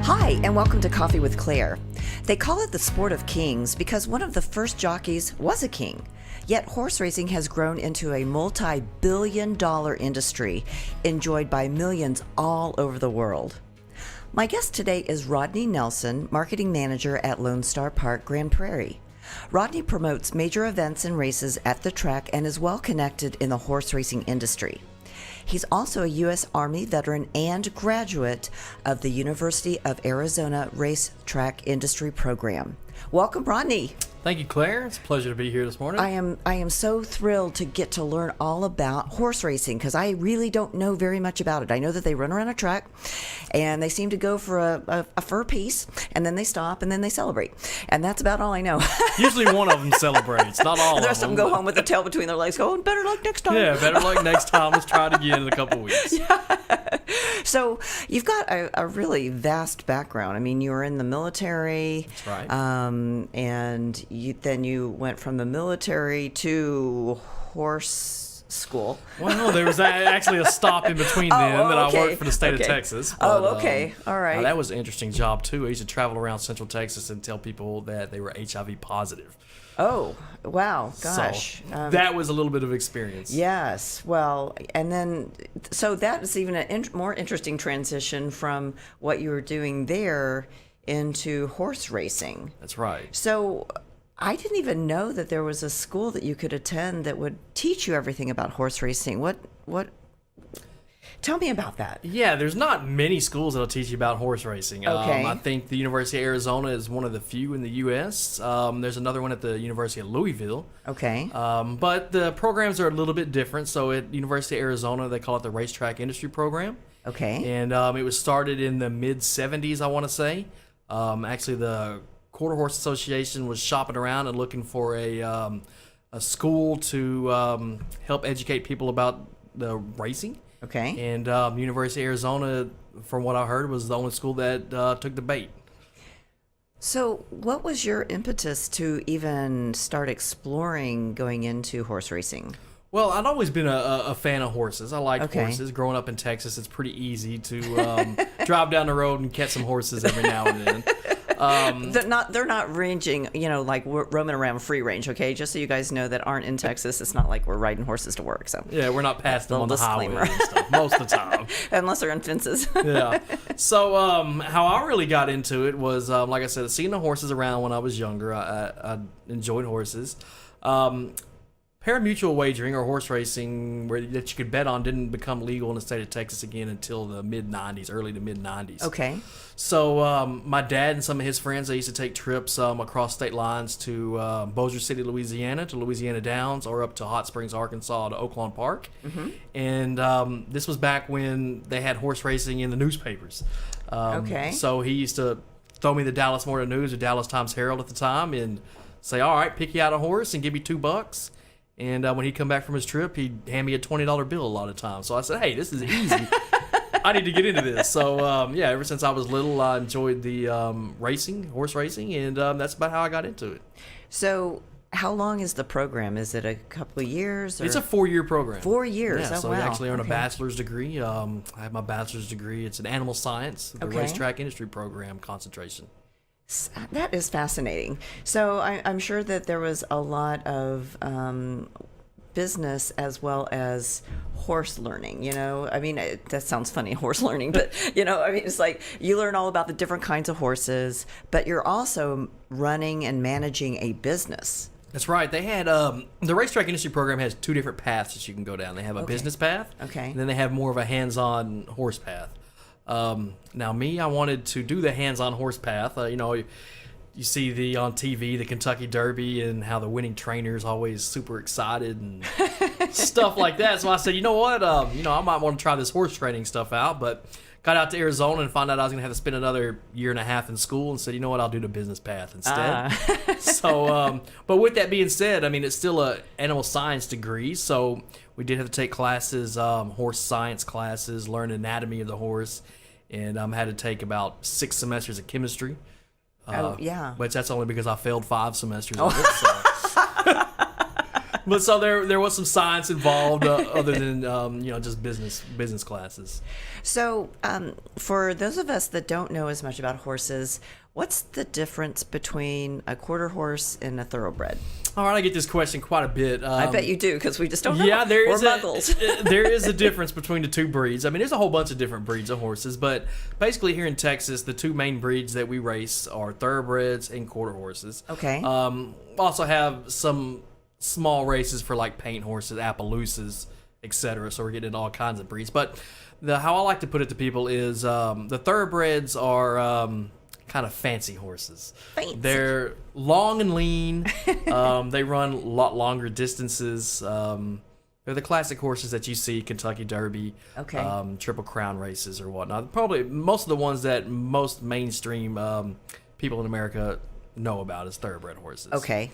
Hi, and welcome to Coffee with Claire. They call it the sport of kings because one of the first jockeys was a king. Yet horse racing has grown into a multi-billion-dollar industry enjoyed by millions all over the world. My guest today is Rodney Nelson, marketing manager at Lone Star Park, Grand Prairie. Rodney promotes major events and races at the track and is well connected in the horse racing industry. He's also a U.S. Army veteran and graduate of the University of Arizona Racetrack Industry Program. Welcome, Rodney. Thank you, Claire. It's a pleasure to be here this morning. I am so thrilled to get to learn all about horse racing because I really don't know very much about it. I know that they run around a track and they seem to go for a fur piece and then they stop and then they celebrate. And that's about all I know. Usually one of them celebrates, not all and the rest of them go home with the tail between their legs going, better luck next time. Yeah, better luck next time. Let's try it again in a couple of weeks. Yeah. So you've got a really vast background. I mean, you were in the military. That's right. And then you went from the military to horse school. Well, there was actually a stop in between then that I worked for the state of Texas. But, okay. All right. That was an interesting job, too. I used to travel around Central Texas and tell people that they were HIV positive. Oh, wow. Gosh. So that was a little bit of experience. Yes. Well, and then, so that is even a more interesting transition from what you were doing there into horse racing. That's right. So I didn't even know that there was a school that you could attend that would teach you everything about horse racing. What tell me about that. Yeah, there's not many schools that'll teach you about horse racing. Okay. I think the University of Arizona is one of the few in the U.S. There's another one at the University of Louisville. Okay. But the programs are a little bit different. So at University of Arizona, they call it the Racetrack Industry Program. Okay. And it was started in the mid-'70s, I want to say. Actually, the Quarter Horse Association was shopping around and looking for a school to help educate people about the racing. Okay. And University of Arizona, from what I heard, was the only school that took the bait. So what was your impetus to even start exploring going into horse racing? Well, I'd always been a fan of horses. I like horses. Growing up in Texas, it's pretty easy to drive down the road and catch some horses every now and then. They're not ranging, like we're roaming around free range, okay? Just so you guys know that aren't in Texas, it's not like we're riding horses to work. So yeah, we're not passing them on the disclaimer. highway and stuff most of the time. Unless they're on fences. Yeah. So how I really got into it was, like I said, seeing the horses around when I was younger. I enjoyed horses. Pari-mutuel wagering or horse racing that you could bet on didn't become legal in the state of Texas again until the mid-'90s, early to mid-'90s. Okay. So my dad and some of his friends, they used to take trips across state lines to Bossier City, Louisiana, to Louisiana Downs, or up to Hot Springs, Arkansas, to Oaklawn Park. Mm-hmm. And this was back when they had horse racing in the newspapers. Okay. So he used to throw me the Dallas Morning News or Dallas Times-Herald at the time and say, all right, pick you out a horse and give me $2. And when he'd come back from his trip, he'd hand me a $20 bill a lot of times. So I said, hey, this is easy. I need to get into this. So, ever since I was little, I enjoyed the horse racing, and that's about how I got into it. So how long is the program? Is it a couple of years? Or? It's a 4-year program. 4 years? Yeah, oh, so wow. I actually earned a bachelor's degree. I have my bachelor's degree. It's in animal science, the Racetrack Industry Program concentration. That is fascinating. So I'm sure that there was a lot of business as well as horse learning, I mean, that sounds funny, horse learning, but, it's like you learn all about the different kinds of horses, but you're also running and managing a business. That's right. They had the Racetrack Industry Program has 2 different paths that you can go down. They have a business path, and then they have more of a hands-on horse path. Now, me, I wanted to do the hands-on horse path. You see on TV the Kentucky Derby and how the winning trainer is always super excited and stuff like that. So I said, you know what, I might want to try this horse training stuff out, but got out to Arizona and found out I was going to have to spend another year and a half in school, and said, you know what, I'll do the business path instead. So, but with that being said, I mean, it's still a animal science degree, so we did have to take classes, horse science classes, learn anatomy of the horse, and had to take about 6 semesters of chemistry. Yeah. But that's only because I failed 5 semesters of it. So. But so there was some science involved, other than just business classes. So for those of us that don't know as much about horses, what's the difference between a quarter horse and a thoroughbred? All right, I get this question quite a bit. I bet you do, because we just don't know. Yeah, there We're is muggles. there is a difference between the 2 breeds. I mean, there's a whole bunch of different breeds of horses, but basically here in Texas, the 2 main breeds that we race are thoroughbreds and quarter horses. Okay. Also have some small races for like paint horses, Appaloosas, etc. So we're getting into all kinds of breeds. But how I like to put it to people is the thoroughbreds are kind of fancy horses. Fancy. They're long and lean. They run a lot longer distances. They're the classic horses that you see, Kentucky Derby, Triple Crown races or whatnot. Probably most of the ones that most mainstream people in America know about as thoroughbred horses. Okay.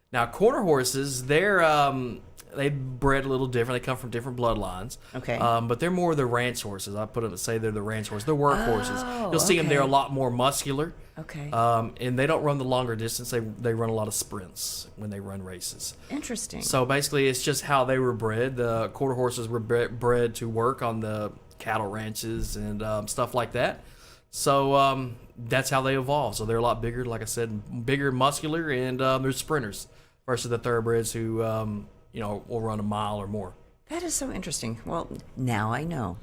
Now, quarter horses, they bred a little different. They come from different bloodlines. Okay. But they're more the ranch horses. I say they're the ranch horses. They're work horses. You'll see them. They're a lot more muscular. Okay. And they don't run the longer distance. They run a lot of sprints when they run races. Interesting. So basically, it's just how they were bred. The quarter horses were bred to work on the cattle ranches and stuff like that. So that's how they evolved. So they're a lot bigger, like I said, bigger, muscular, and they're sprinters versus the thoroughbreds who, will run a mile or more. That is so interesting. Well, now I know.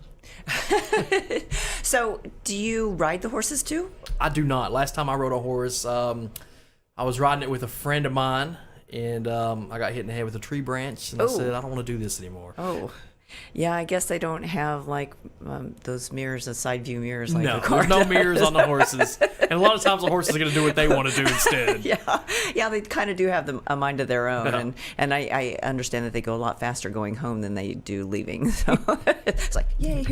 So, do you ride the horses too? I do not. Last time I rode a horse, I was riding it with a friend of mine, and I got hit in the head with a tree branch, and I said, I don't want to do this anymore. Oh. Yeah, I guess they don't have like those mirrors, the side view mirrors like no, the car there's no does. mirrors on the horses. And a lot of times the horses are going to do what they want to do instead. Yeah, they kind of do have a mind of their own, Yeah. and I understand that they go a lot faster going home than they do leaving. So it's like, yay,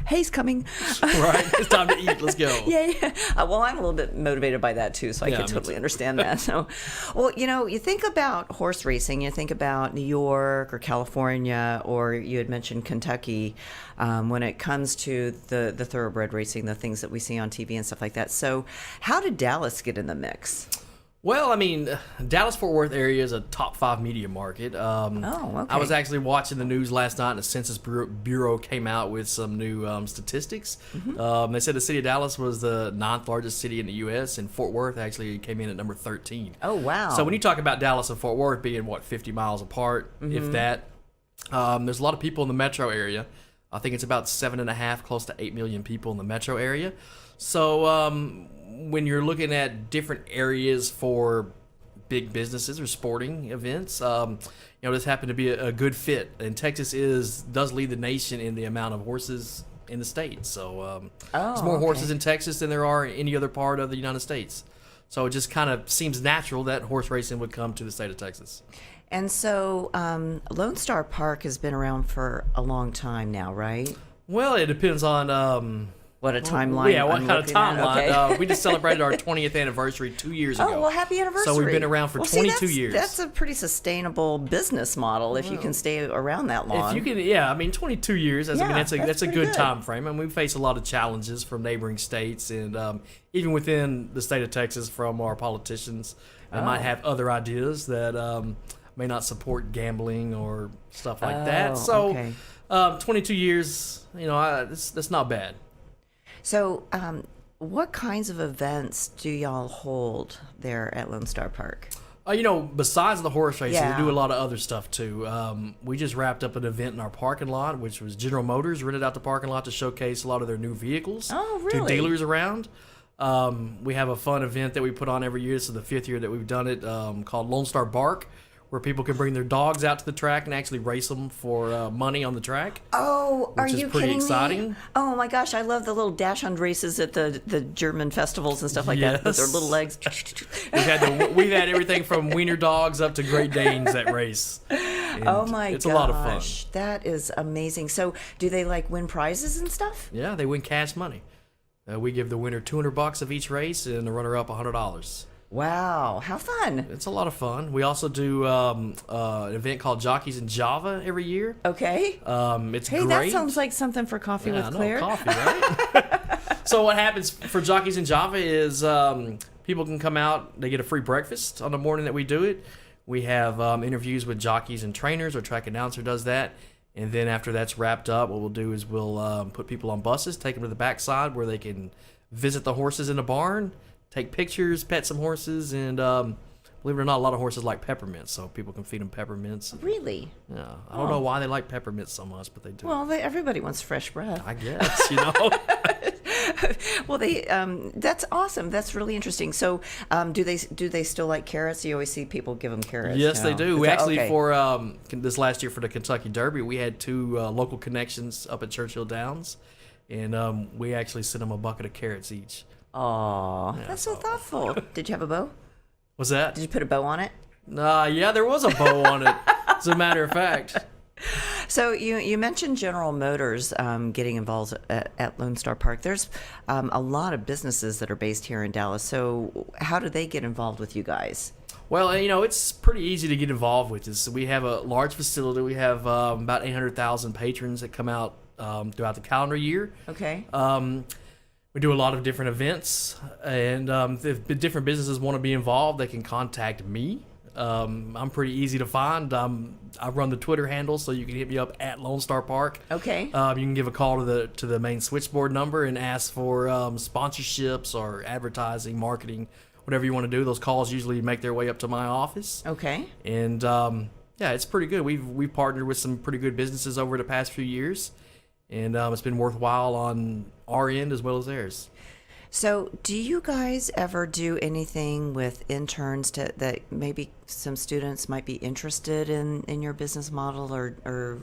hay's coming. Right, it's time to eat. Let's go. Yay. Well, I'm a little bit motivated by that too, so I Yeah, can me totally too. understand that. So, well, you think about horse racing, you think about New York or California, or you had mentioned Kentucky, when it comes to the thoroughbred racing, the things that we see on TV and stuff like that. So how did Dallas get in the mix? Well, I mean, Dallas-Fort Worth area is a top 5 media market. Okay. I was actually watching the news last night, and the Census Bureau came out with some new statistics. Mm-hmm. They said the city of Dallas was the 9th largest city in the U.S., and Fort Worth actually came in at number 13. Oh, wow. So when you talk about Dallas and Fort Worth being, 50 miles apart, if that, there's a lot of people in the metro area. I think it's about 7.5, close to 8 million people in the metro area. So when you're looking at different areas for big businesses or sporting events, this happened to be a good fit. And Texas does lead the nation in the amount of horses in the state. So there's more horses in Texas than there are in any other part of the United States. So it just kind of seems natural that horse racing would come to the state of Texas. And so Lone Star Park has been around for a long time now, right? Well, it depends on what a timeline. Yeah, what I'm kind of looking at. timeline? Okay. We just celebrated our 20th anniversary 2 years ago. Oh, well, happy anniversary. So we've been around for 22 years. That's a pretty sustainable business model if you can stay around that long. If you can, yeah, I mean, 22 years. That's a that's good pretty time frame. I mean, we face a lot of challenges from neighboring states, and even within the state of Texas, from our politicians, that might have other ideas that may not support gambling or stuff like that. So, okay. 22 years, that's not bad. So, what kinds of events do y'all hold there at Lone Star Park? Besides the horse racing, Yeah. we do a lot of other stuff too. We just wrapped up an event in our parking lot, which was General Motors rented out the parking lot to showcase a lot of their new vehicles Oh, to really? dealers around. We have a fun event that we put on every year. This is the 5th year that we've done it, called Lone Star Bark, where people can bring their dogs out to the track and actually race them for money on the track. Oh, are Which is you pretty kidding exciting. me? Oh my gosh, I love the little dash hunt races at the German festivals and stuff like that with their Yes. little legs. We've had everything from wiener dogs up to Great Danes that race. Oh my it's gosh, a lot of fun. that is amazing. So, do they like win prizes and stuff? Yeah, they win cash money. We give the winner $200 of each race, and the runner-up $100. Wow, how fun! It's a lot of fun. We also do an event called Jockeys in Java every year. Okay. It's Hey, great. that sounds like something for Coffee with I know, Claire. coffee, right? So what happens for Jockeys in Java is people can come out. They get a free breakfast on the morning that we do it. We have interviews with jockeys and trainers. Our track announcer does that. And then after that's wrapped up, what we'll do is we'll put people on buses, take them to the backside where they can visit the horses in the barn, take pictures, pet some horses, and believe it or not, a lot of horses like peppermints, so people can feed them peppermints. Really? Yeah, I don't know why they like peppermints so much, but they do. Well, everybody wants fresh breath. I guess, you know. Well, that's awesome. That's really interesting. So, do they still like carrots? You always see people give them carrots. Yes, they do. Is We that actually, okay? for this last year for the Kentucky Derby, we had 2 local connections up at Churchill Downs, and we actually sent them a bucket of carrots each. Aw, that's so thoughtful. Did you have a bow? What's that? Did you put a bow on it? Yeah, there was a bow on it, as a matter of fact. So you mentioned General Motors getting involved at Lone Star Park. There's a lot of businesses that are based here in Dallas. So how do they get involved with you guys? Well, you know, it's pretty easy to get involved with this. We have a large facility. We have about 800,000 patrons that come out throughout the calendar year. Okay. We do a lot of different events, and if different businesses want to be involved, they can contact me. I'm pretty easy to find. I run the Twitter handle, so you can hit me up at Lone Star Park. Okay. You can give a call to the main switchboard number and ask for sponsorships or advertising, marketing, whatever you want to do. Those calls usually make their way up to my office. Okay. And yeah, it's pretty good. We've partnered with some pretty good businesses over the past few years, and it's been worthwhile on our end as well as theirs. So, do you guys ever do anything with interns that maybe some students might be interested in your business model, or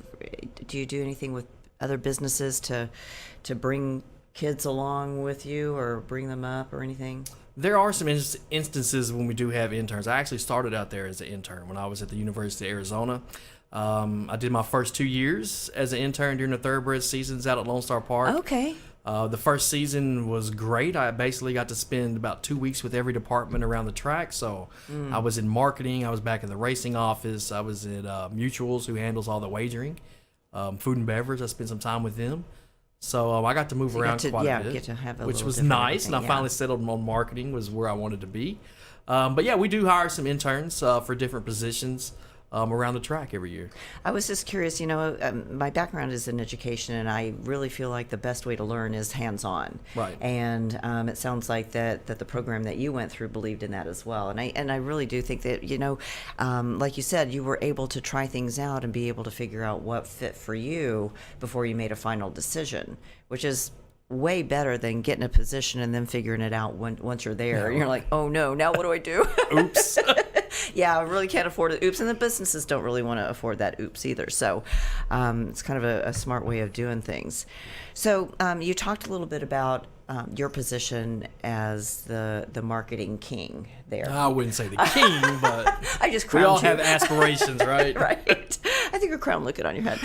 do you do anything with other businesses to bring kids along with you or bring them up or anything? There are some instances when we do have interns. I actually started out there as an intern when I was at the University of Arizona. I did my first 2 years as an intern during the thoroughbred seasons out at Lone Star Park. Okay. The first season was great. I basically got to spend about 2 weeks with every department around the track. So I was in marketing. I was back in the racing office. I was at Mutuals, who handles all the wagering. Food and beverage, I spent some time with them. So I got to move around quite a bit, get to have a which little was different nice. And I everything, finally settled on marketing was where I wanted to be. But yeah, we do hire some interns for different positions around the track every year. I was just curious, my background is in education, and I really feel like the best way to learn is hands-on. Right. And it sounds like that the program that you went through believed in that as well. And I really do think that, like you said, you were able to try things out and be able to figure out what fit for you before you made a final decision, which is way better than getting a position and then figuring it out once you're there. Yeah. You're like, oh no, now what do I do? Oops. Yeah, I really can't afford it. Oops, and the businesses don't really want to afford that oops either. So it's kind of a smart way of doing things. So you talked a little bit about your position as the marketing king there. I wouldn't say the king, but I just we all crowned have you. aspirations, right? Right. I think a crown looking on your head.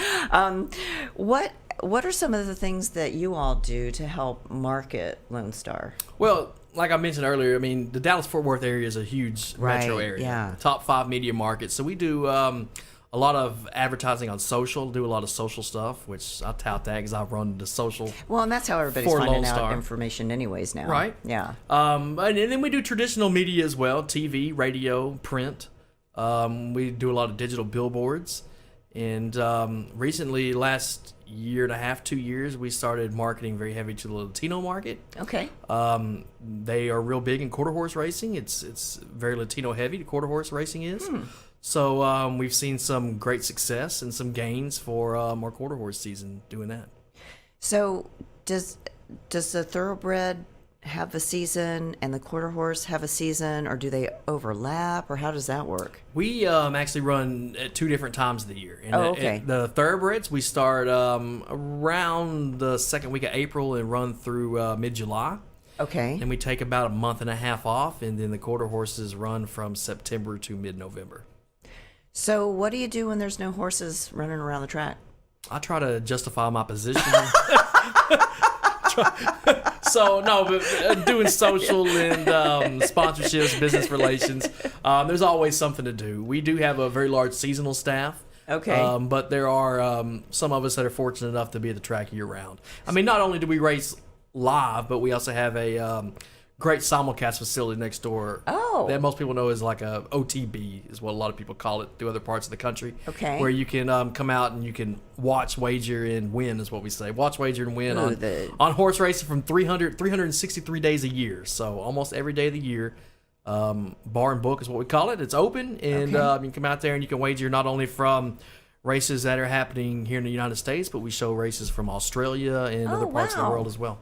What are some of the things that you all do to help market Lone Star? Well, like I mentioned earlier, I mean, the Dallas-Fort Worth area is a huge metro Right, area. yeah. Top 5 media market. So we do a lot of advertising on social, do a lot of social stuff, which I tout that because I run the social. Well, and that's how everybody's For finding Lone out Star. information anyways now. Right. Yeah. And then we do traditional media as well, TV, radio, print. We do a lot of digital billboards. And recently, last year and a half, 2 years, we started marketing very heavy to the Latino market. Okay. They are real big in quarter horse racing. It's very Latino heavy, the quarter horse racing is. So we've seen some great success and some gains for our quarter horse season doing that. So does the thoroughbred have a season and the quarter horse have a season, or do they overlap, or how does that work? We actually run at 2 different times of the year. And okay. The thoroughbreds, we start around the second week of April and run through mid-July. Okay. And we take about a month and a half off, and then the quarter horses run from September to mid-November. So, what do you do when there's no horses running around the track? I try to justify my position. So no, but doing social and sponsorships, business relations, there's always something to do. We do have a very large seasonal staff. Okay. But there are some of us that are fortunate enough to be at the track year round. I mean, not only do we race live, but we also have a great simulcast facility next door. Oh. That most people know is like a OTB is what a lot of people call it through other parts of the country. Okay. Where you can come out and you can watch, wager, and win is what we say. Watch, wager, and win on horse racing from 363 days a year. So almost every day of the year. Bar and book is what we call it. It's open, and you can come out there and you can wager not only from races that are happening here in the United States, but we show races from Australia and other parts of the world as well.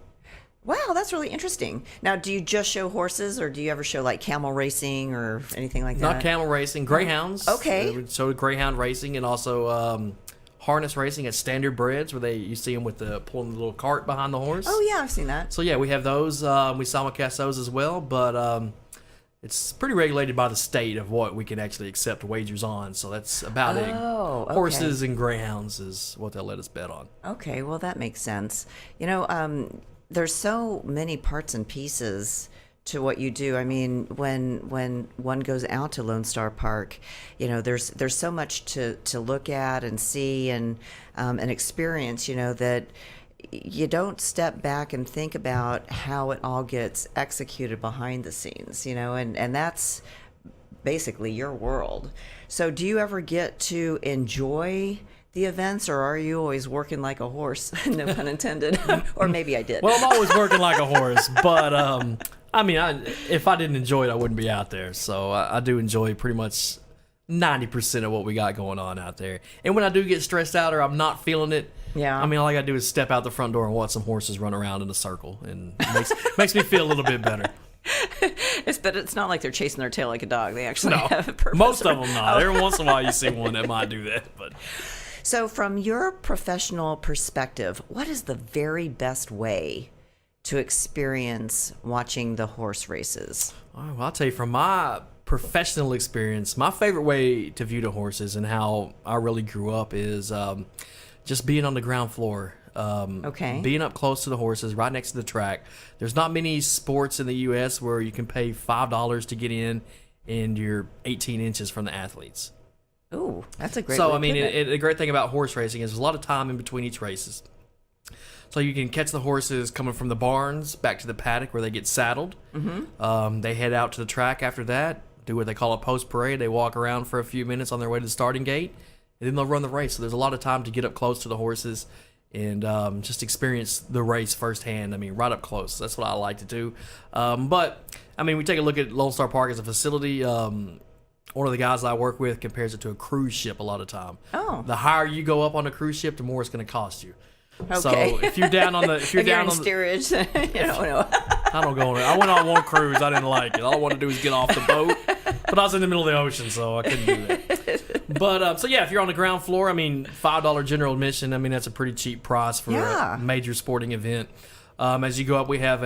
Wow, that's really interesting. Now, do you just show horses, or do you ever show like camel racing or anything like that? Not camel racing, greyhounds. Okay. We show greyhound racing and also harness racing at standard breds, where you see them with pulling the little cart behind the horse. Oh yeah, I've seen that. So yeah, we have those. We simulcast those as well, but it's pretty regulated by the state of what we can actually accept wagers on. So that's about it. Okay. Horses and greyhounds is what they'll let us bet on. Okay, well that makes sense. You know, there's so many parts and pieces to what you do. I mean, when one goes out to Lone Star Park, you know, there's so much to look at and see and experience, you know, that you don't step back and think about how it all gets executed behind the scenes, you know, and that's basically your world. So do you ever get to enjoy the events, or are you always working like a horse? No pun intended. Or maybe I did. Well, I'm always working like a horse, but I mean, if I didn't enjoy it, I wouldn't be out there. So I do enjoy pretty much 90% of what we got going on out there. And when I do get stressed out or I'm not feeling it, yeah, I mean, all I gotta do is step out the front door and watch some horses run around in a circle, and it makes me feel a little bit better. But it's not like they're chasing their tail like a dog. They actually have a purpose. Most of them not. Every once in a while you see one that might do that, but. So from your professional perspective, what is the very best way to experience watching the horse races? Well, I'll tell you, from my professional experience, my favorite way to view the horses and how I really grew up is just being on the ground floor. Being up close to the horses, right next to the track. There's not many sports in the U.S. where you can pay $5 to get in and you're 18 inches from the athletes. Ooh, that's a great So, way I mean, to put it. the great thing about horse racing is there's a lot of time in between each races. So you can catch the horses coming from the barns back to the paddock where they get saddled. Mm-hmm. They head out to the track after that, do what they call a post-parade. They walk around for a few minutes on their way to the starting gate, and then they'll run the race. So there's a lot of time to get up close to the horses and just experience the race firsthand. I mean, right up close. That's what I like to do. But, I mean, we take a look at Lone Star Park as a facility. One of the guys I work with compares it to a cruise ship a lot of time. Oh. The higher you go up on a cruise ship, the more it's going to cost you. Okay. So if you're down on the, if you're down in on steerage, you don't know. I don't go on it. I went on one cruise. I didn't like it. All I wanted to do was get off the boat, but I was in the middle of the ocean, so I couldn't do that. But so yeah, if you're on the ground floor, I mean, $5 general admission. I mean, that's a pretty cheap price for a major sporting event. As you go up, we have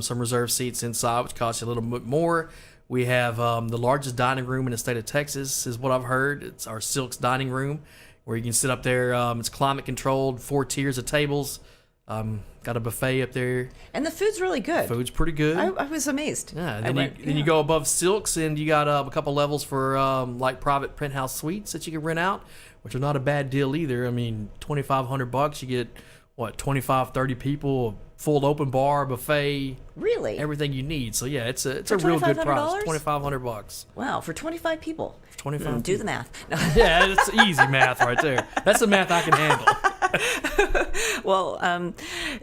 some reserved seats inside, which costs you a little bit more. We have the largest dining room in the state of Texas, is what I've heard. It's our Silks dining room, where you can sit up there. It's climate controlled, 4 tiers of tables. Got a buffet up there. And the food's really good. Food's pretty good. I was amazed. Yeah. Then you go above Silks, and you got a couple levels for like private penthouse suites that you can rent out, which are not a bad deal either. I mean, $2,500, you get what, 25, 30 people. Full open bar, buffet, really, everything you need. So yeah, it's a real good price. $2,500. Wow, for 25 people. 25. Do the math. No. Yeah, it's easy math right there. That's the math I can handle. Well,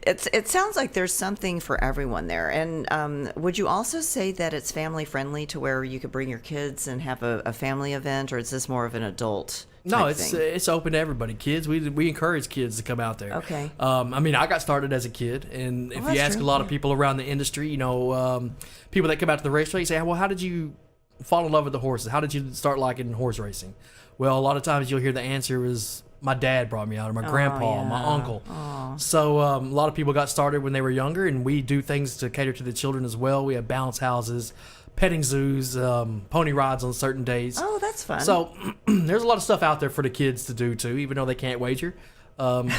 it sounds like there's something for everyone there. And would you also say that it's family friendly to where you could bring your kids and have a family event, or is this more of an adult? No, it's open to everybody. Kids, we encourage kids to come out there. Okay. I mean, I got started as a kid, and if you ask a lot of people around the industry, you know, people that come out to the racetrack, you say, well, how did you fall in love with the horses? How did you start liking horse racing? Well, a lot of times you'll hear the answer is my dad brought me out, or my grandpa, my uncle. Aww. So a lot of people got started when they were younger, and we do things to cater to the children as well. We have bounce houses, petting zoos, pony rides on certain days. Oh, that's fun. So there's a lot of stuff out there for the kids to do too, even though they can't wager. Mom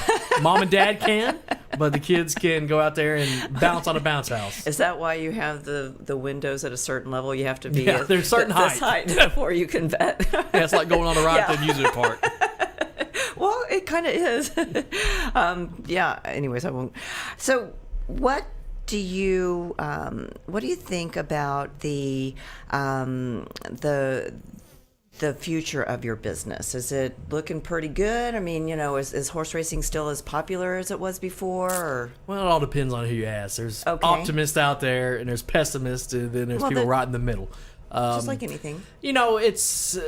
and dad can, but the kids can go out there and bounce on a bounce house. Is that why you have the windows at a certain level? You have to be Yeah, there's certain this height before you can bet. Yeah, it's like going on a ride at the amusement park. Well, it kind of is. Yeah. Anyways, I won't. So, what do you think about the future of your business? Is it looking pretty good? I mean, is horse racing still as popular as it was before? Or? Well, it all depends on who you ask. There's optimists out there, and there's pessimists, and then there's people right in the middle. Just like anything. It's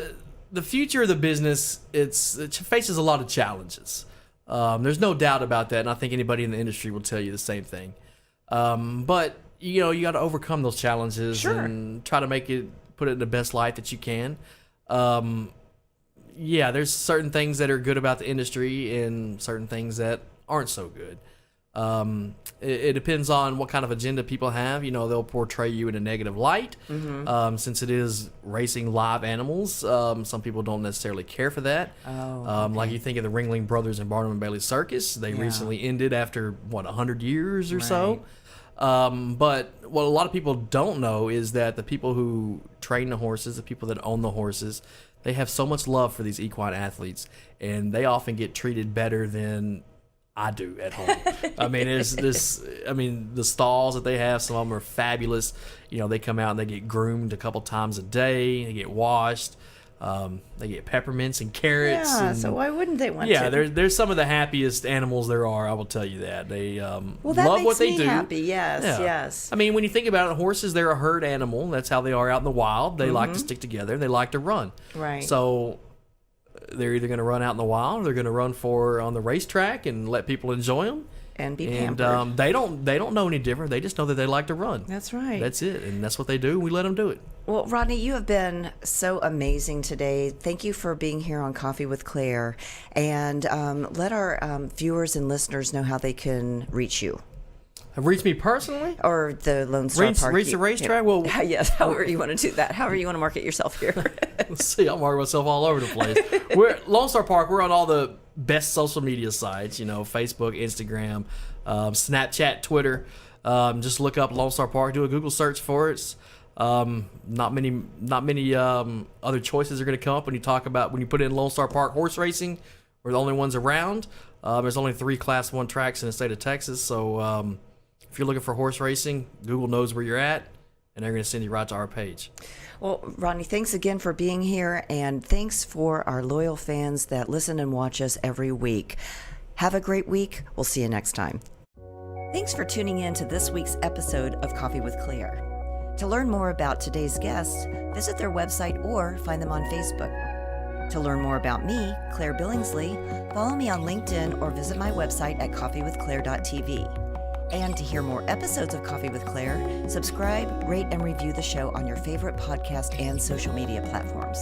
the future of the business. It faces a lot of challenges. There's no doubt about that, and I think anybody in the industry will tell you the same thing. But you got to overcome those challenges and try to put it in the best light that you can. There's certain things that are good about the industry and certain things that aren't so good. It depends on what kind of agenda people have. They'll portray you in a negative light. Since it is racing live animals, some people don't necessarily care for that. Like you think of the Ringling Brothers and Barnum and Bailey Circus. They recently ended after 100 years or so. But what a lot of people don't know is that the people who train the horses, the people that own the horses, they have so much love for these equine athletes, and they often get treated better than I do at home. I mean, the stalls that they have, some of them are fabulous. They come out and they get groomed a couple times a day. They get washed. They get peppermints and carrots. Yeah, and, so why wouldn't they want to? Yeah, there's some of the happiest animals there are. I will tell you that. They that love what they makes do. me happy. Yes, yes. I mean, when you think about it, horses, they're a herd animal. That's how they are out in the wild. They like to stick together. They like to run. Right. So they're either going to run out in the wild or they're going to run on the racetrack and let people enjoy them. And be pampered. And they don't know any different. They just know that they like to run. That's right. That's it. And that's what they do. We let them do it. Well, Rodney, you have been so amazing today. Thank you for being here on Coffee with Claire. And let our viewers and listeners know how they can reach you. Reach me personally? Or the Lone Star Park. Reach the racetrack? Well, yes, however you want to do that. However you want to market yourself here. Let's see, I'll market myself all over the place. Lone Star Park, we're on all the best social media sites, Facebook, Instagram, Snapchat, Twitter. Just look up Lone Star Park, do a Google search for it. Not many other choices are going to come up when you put in Lone Star Park horse racing. We're the only ones around. There's only 3 Class 1 tracks in the state of Texas, so if you're looking for horse racing, Google knows where you're at, and they're going to send you right to our page. Well, Rodney, thanks again for being here, and thanks for our loyal fans that listen and watch us every week. Have a great week. We'll see you next time. Thanks for tuning in to this week's episode of Coffee with Claire. To learn more about today's guests, visit their website or find them on Facebook. To learn more about me, Claire Billingsley, follow me on LinkedIn or visit my website at coffeewithclaire.tv. And to hear more episodes of Coffee with Claire, subscribe, rate, and review the show on your favorite podcast and social media platforms.